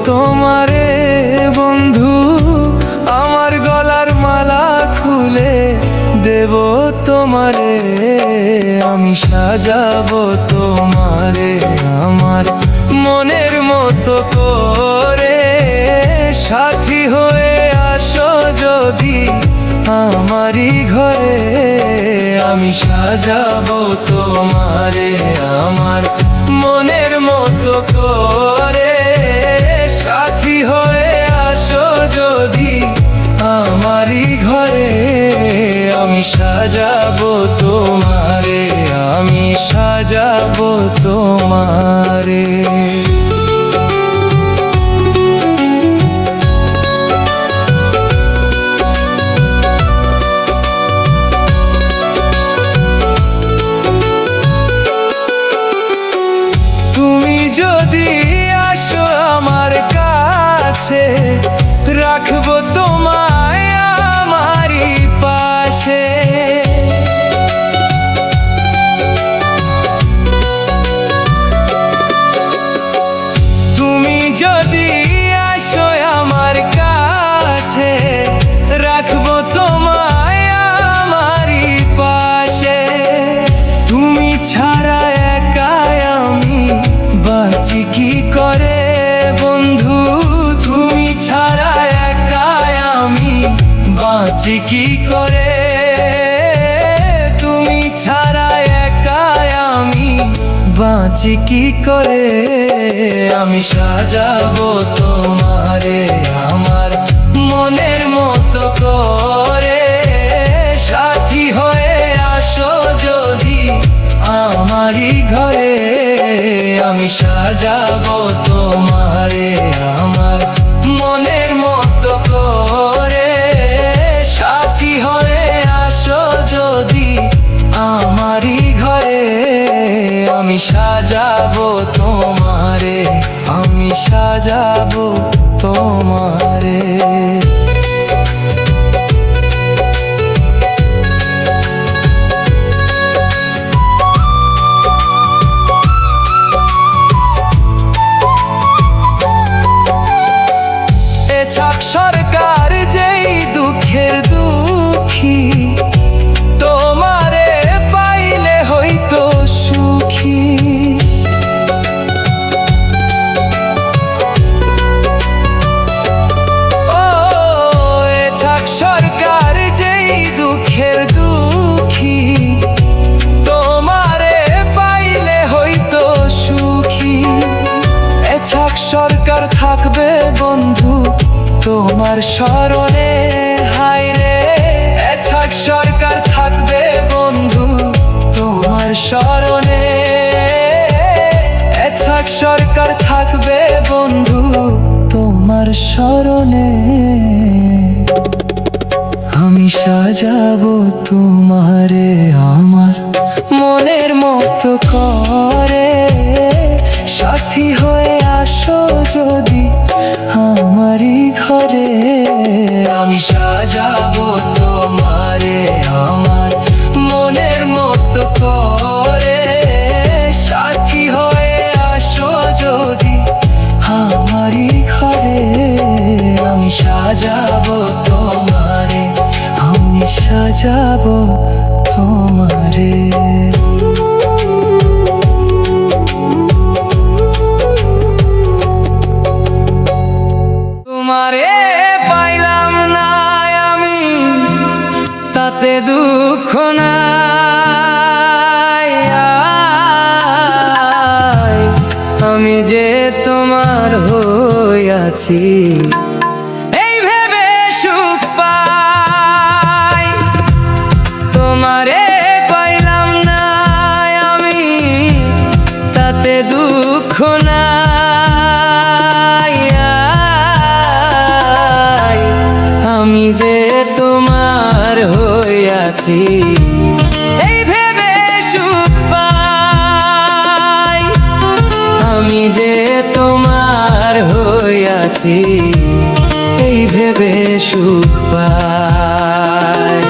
তোমারে বন্ধু, আমার গলার মালা খুলে দেব তোমারে। আমি সাজাবো তোমারে আমার মনের মতো করে। সাথী হয়ে আসো যদি আমারই ঘরে। আমি সাজাবো তোমারে আমার মনের মতো করে। সাথী হয়ে আসো যদি আমারই ঘরে। আমি সাজাবো তোমারে, আমি সাজাবো তোমারে। তুমি যদি আসো আমার কাছে, রাখবো তোমায় আমারই পাশে। তুমি যদি আসো আমার কাছে, রাখবো তোমায় আমারই পাশে। তুমি ছাড়া একাই আমি বাঁচি কি করে বন্ধু। তুমি ছাড়া একাই আমি বাঁচি কি করে। তুমি ছাড়া একাই আমি বাঁচি কি করে। আমি সাজাবো তোমারে আমার মনের মতো করে। সাথী হয়ে আসো যদি আমারই ঘরে। আমি সাজাবো তোমারে আমার মনের মতো করে। সাথী হয়ে আসো যদি আমারই ঘরে। আমি সাজাবো তোমারে, আমি সাজাবো তোমারে। ছাক সরকার যেই দুঃখের দুঃখী, তোমারে পাইলে হইতো সুখী। ও ছাক সরকার যেই দুঃখের দুঃখী, তোমারে পাইলে হইতো সুখী। ছাক সরকার থাকবে বন্ধু তোমার স্মরণে। হায় রে ছাক সরকার থাকবে বন্ধু তোমার স্মরণে। ছাক সরকার থাকবে বন্ধু তোমার স্মরণে। আমি সাজাবো তোমারে আমার মনের মতো করে। সাথী হয়ে আসো যদি আমারই ঘরে। আমি সাজাবো তোমারে আমার মনের মতো করে। সাথী হয়ে আসো যদি আমারই ঘরে। আমি সাজাবো তোমারে, আমি সাজাবো তোমারে। তোমারে পাইলাম না আমি তাতে দুঃখ নাই। আমি যে তোমার হইয়াছি এই ভেবে সুখ পাই। তোমারে পাইলাম না আমি তাতে দুঃখ নাই। আমি যে তোমার হইয়াছি এই ভেবে সুখ পাই। আমি যে তোমার হইয়াছি এই ভেবে সুখ পাই।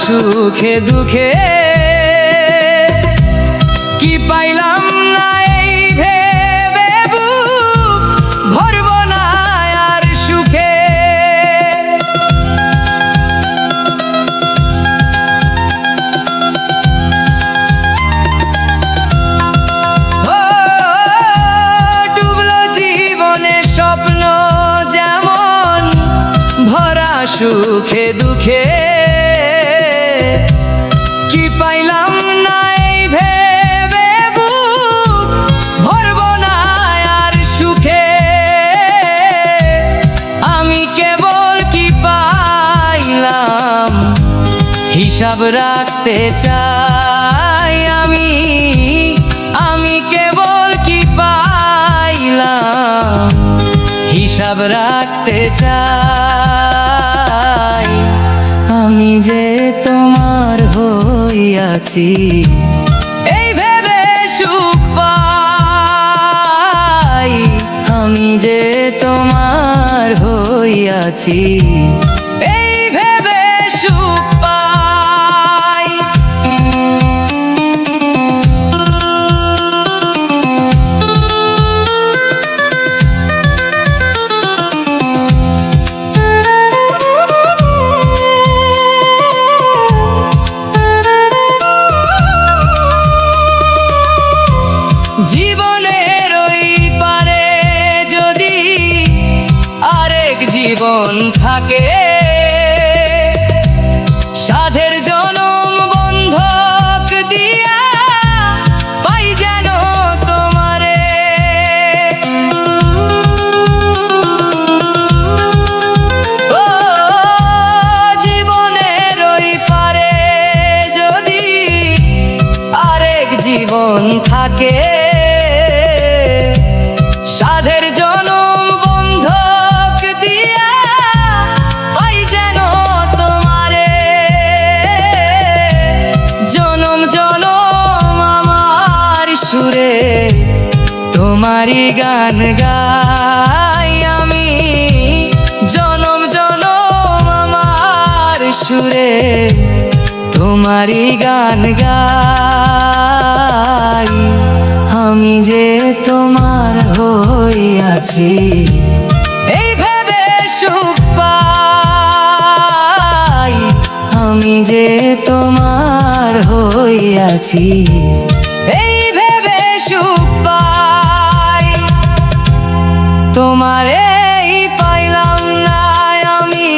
সুখে দুঃখে কি পাইলাম না এই ভেবে বুক ভরব না আর সুখে। ও ডুবলো জীবনের স্বপ্ন যেমন ভরা সুখে দুঃখে কি পাইলাম না এই ভেবে বুক ভরব না আর সুখে। আমি কেবল কি পাইলাম হিসাব রাখতে চাই, আমি কেবল কি পাইলাম হিসাব রাখতে চাই। আমি যে তোমার হইয়াছি এই ভেবে সুখ পাই, আমি যে তোমার হইয়াছি এই ভেবে সুখ পাই। জীবনের ওই পারে যদি আরেক জীবন থাকে, সাধের জনম বন্ধক দিয়া পাই যেন তোমারে। ও জীবনের ওই পারে যদি আরেক জীবন থাকে, সাধের জনম বন্ধক দিয়া পাই যেন তোমারে। জনম জনম আমার সুরে তোমারই গান গাই আমি, জনম জনম আমার সুরে তোমারই গান গাই। আমি যে তোমার হইয়াছি এই ভেবে সুখ পাই, আমি যে তোমার হইয়াছি এই ভেবে সুখ পাই। তোমারে পাইলাম না আমি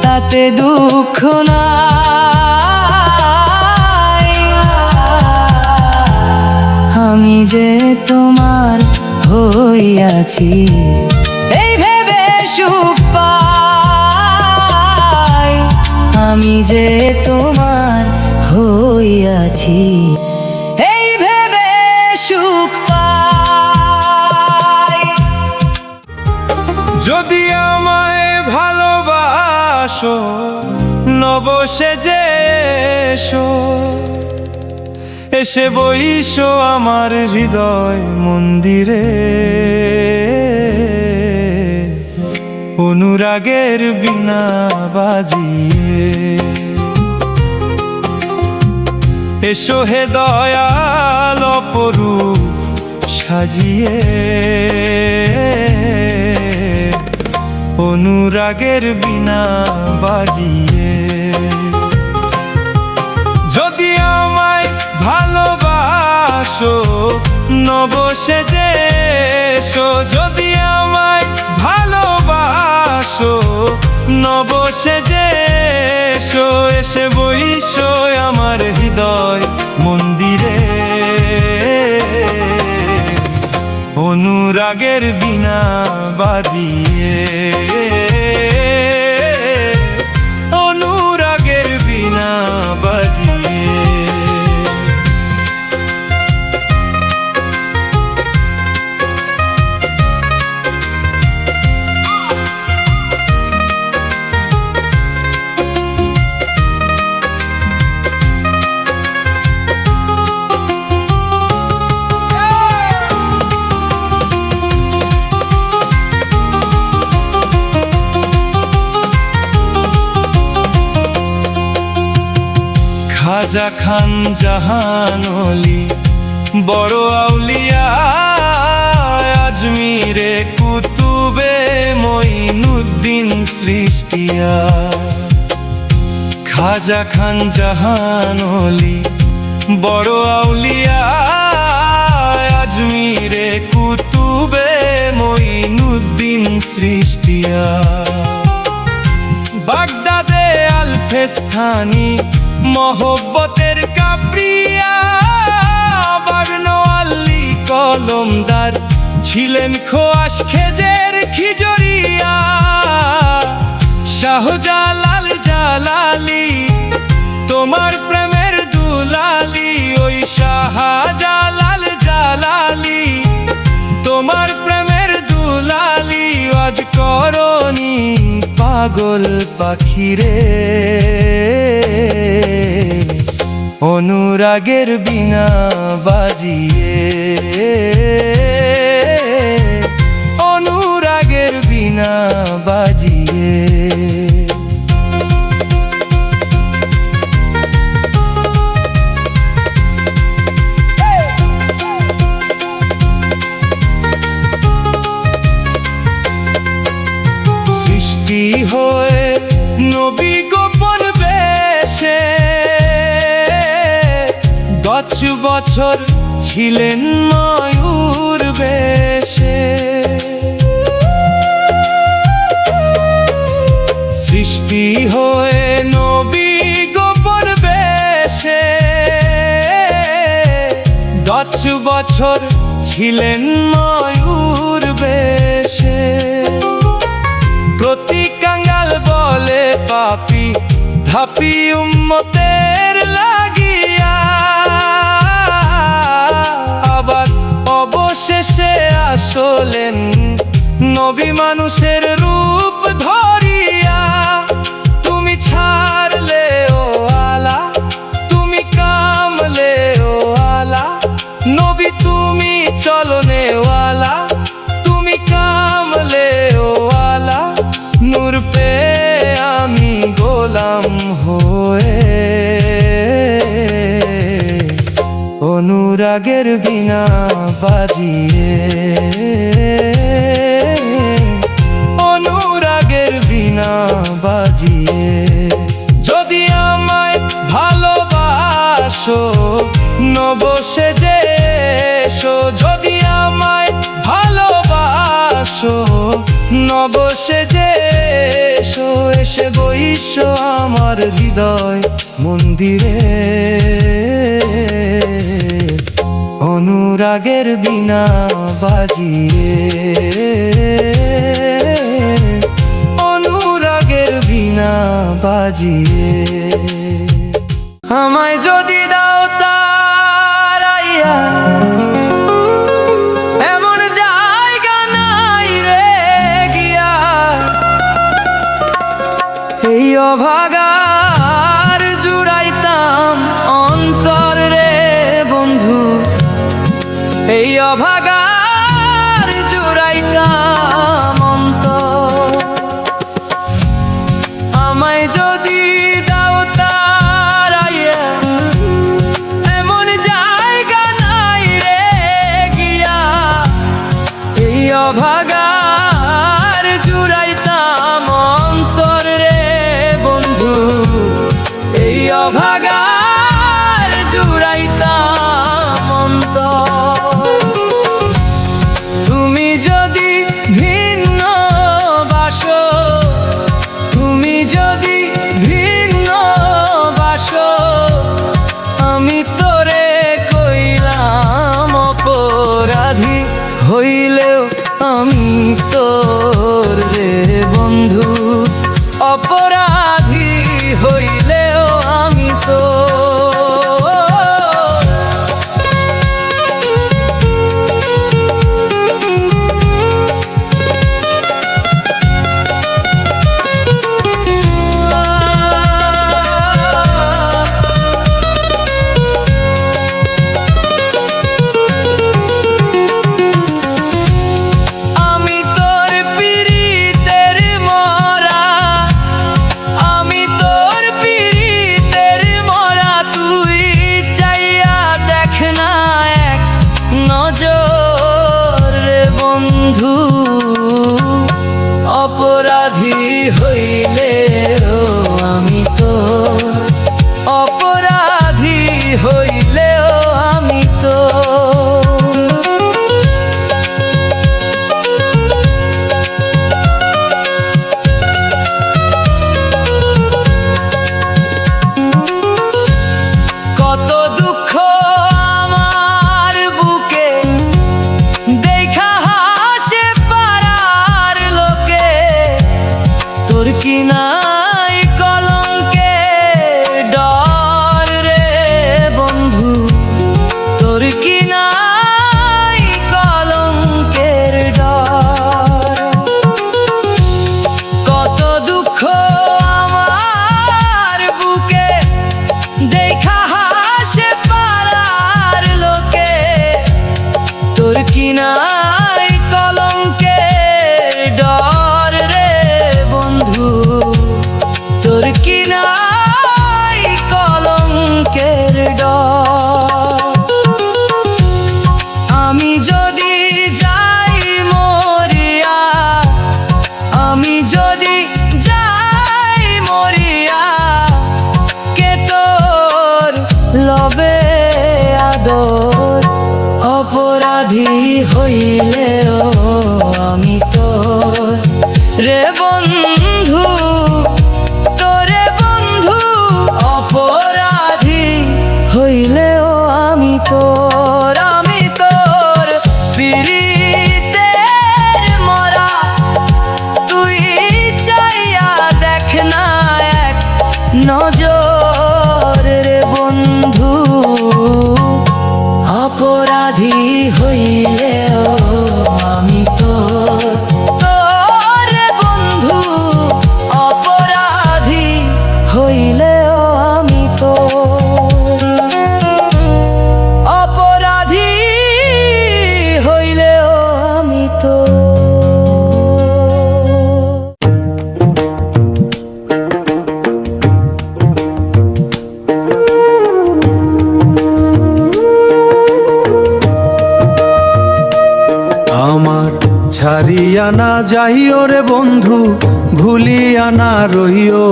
তাতে দুঃখ নাই, আমি যে তোমার হইয়াছি এই ভেবে সুখ পাই, আমি যে তোমার হইয়াছি এই ভেবে সুখ পাই। যদি আমায় ভালোবাসো নব সেজে এসো, এসে বইসো আমার হৃদয় মন্দিরে। অনুরাগের বীণা বাজিয়ে এসো হে দয়াল অপরূপ সাজিয়ে। অনুরাগের বীণা বাজিয়ে যদি আমায় ভালোবাসো নব সেজে এসো, যদি আমায় ভালোবাসো নব সেজে এসো, এসে বইসো আমার হৃদয় মন্দিরে। অনুরাগের বীণা বাজিয়ে, অনুরাগের বীণা বাজিয়ে। খাজা খান জাহানলি বড় আউলিয়া আজমিরে কুতুবে মঈনুদ্দিন সৃষ্টিয়া খাজা খান জাহানলি বড় আউলিয়া আজমিরে কুতুবে মঈনুদ্দিন সৃষ্টিয়া বাগদাদে আলফেস্থানি মহব্বতের কাবরিয়া বাগনো আল্লি কলমদার ছিলেন খোয়াশ খেজের খিজরিয়া শাহজালাল জালালি তোমার প্রেমের দুলালি ওই শাহজালাল জালালি তোমার প্রেমের দুলালি আজ করনি পাগল পাখিরে অনুরাগের বিনা বাজিয়ে অনুরাগের বিনা বাজিয়ে সৃষ্টি হয়ে নবী গোপন বেশে 10 বছর ছিলেন ময়ূর বেশে সৃষ্টি হয়ে নবী গোপন বেশে 10 বছর ছিলেন ময়ূর বেশে প্রতি কাঙ্গাল বলে পাপি ধাপি উম্মতের লাগিয়া আবার অবশেষে আসলেন নবী মানুষের রূপ ধরিয়া তুমি ছাড়লে ও আলা তুমি কামলে ও আলা নবী তুমি চলনেওয়ালা তুমি কামলে ও আলা নূর পে আমি গোলাম হয়ে অনুরাগের বিনা বাজিয়ে অনুরাগের বিনা বাজিয়ে যদি আমায় ভালোবাসো নবসে যে এসো যদি আমায় ভালোবাসো নবসে যে এসো এসে বইসো আমার হৃদয় মন্দিরে অনুরাগের বিনা বাজিয়ে অনুরাগের বিনা বাজিয়ে আমায় যদি দাও তারাইয়া এমন জায়গা নাই রে গিয়া এই অভাগার জুড়াইতাম অন্তর রে বন্ধু এই অভাগার জুড়াইতাম অন্তর আমায় যদি দাও তারাইয়া এমন জায়গা নাই রে গিয়া এই অভাগার জুড়াইতাম অন্তর রে বন্ধু এই অভাগার জুড়াইতাম অন্তর তুমি যদি ভিন্ন বাসো তুমি যদি হইলেও আমি তো কত দুঃখ আমার বুকে দেখা হাসে পাড়ার লোকে, তোর কি নাই কলঙ্কের ডর রে বন্ধু, তোর কি নাই কলঙ্কের ডর। কত দুঃখ আমার বুকে দেখা হাসে পাড়ার লোকে, তোর কি নাই কলঙ্কের ডর রে বন্ধু, তোর কি নাই কলঙ্কের ডর। আমি যদি যাই মরিয়া, আমি যদি যাই মরিয়া, কে তোর লবে আদর, অপরাধী হইলেও আমি তোর রে বন্ধু, তোরে বন্ধু, অপরাধী হইলেও আমি তোর, আমি তোর পিরিতের মরা, তুই চাইয়া দেখ না এক নজর রে বন্ধু, অপরাধী হইলেও আমি তোর, তোর বন্ধু, অপরাধী হইলেও আমি তোর, অপরাধী হইলেও আমি তোর। আমার ছাড়িয়া না যাইও রে বন্ধু, ভুলিয়া না রহিও।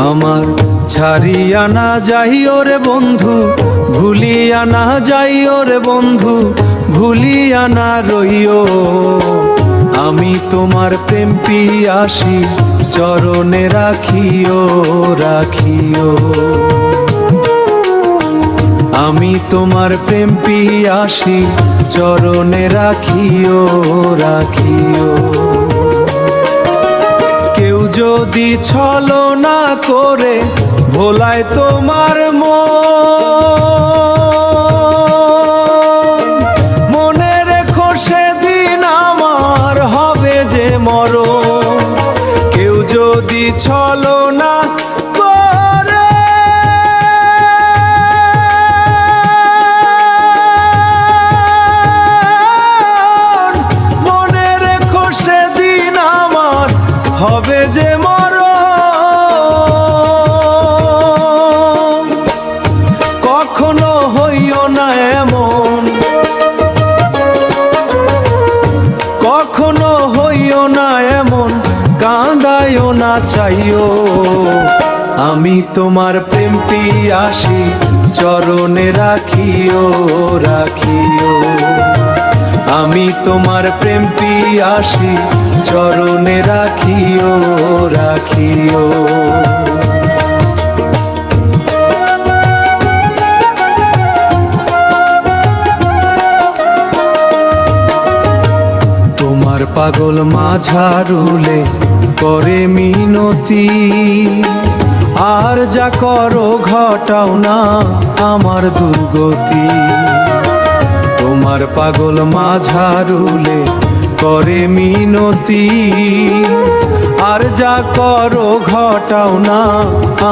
আমার ছাড়িয়া না যাইও রে বন্ধু, ভুলিয়া না যাইও রে বন্ধু, ভুলিয়া না রহিও। আমি তোমার প্রেম পিয়াসী, চরণে রাখিও রাখিও। আমি তোমার প্রেম পিয়াসী, চরণে রাখিও রাখিও। কেউ যদি ছলনা করে ভোলায় তোমার মনে রেখো সেদিন আমার হবে যে মরণ। কেউ যদি ছলনা করে মনে রেখো সেদিন আমার হবে যে মরণ। কখনো হইও না এমন, কখনো হইও না এমন, কাঁদাইও না চাইও। আমি তোমার প্রেম পিয়াসী, চরণে রাখিও রাখিও। আমি তোমার প্রেম পিয়াসী, চরণে রাখিও রাখিও। তোমার পাগল মাঝারুলে করে মিনতি, আর যা করো ঘটাও না আমার দুর্গতি। তোমার পাগল মাঝারুলে করে মিনতি, আর যা করো ঘটাও না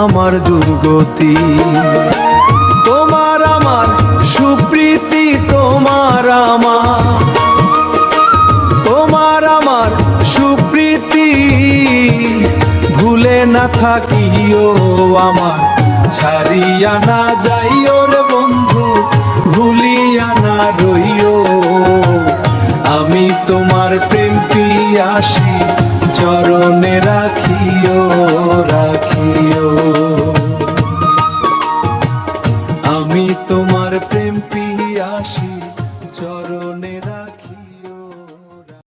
আমার দুর্গতি। তোমার আমার সুপ্রীতি, তোমার আমার, তোমার আমার সুপ্রীতি, ভুলে না থাকিও আমার, ছাড়িয়া না যাইও রে বন্ধু, ভুলিয়া না রইও। আমি তোমার প্রেম পিয়াসী, চরণে রাখিও রাখিও।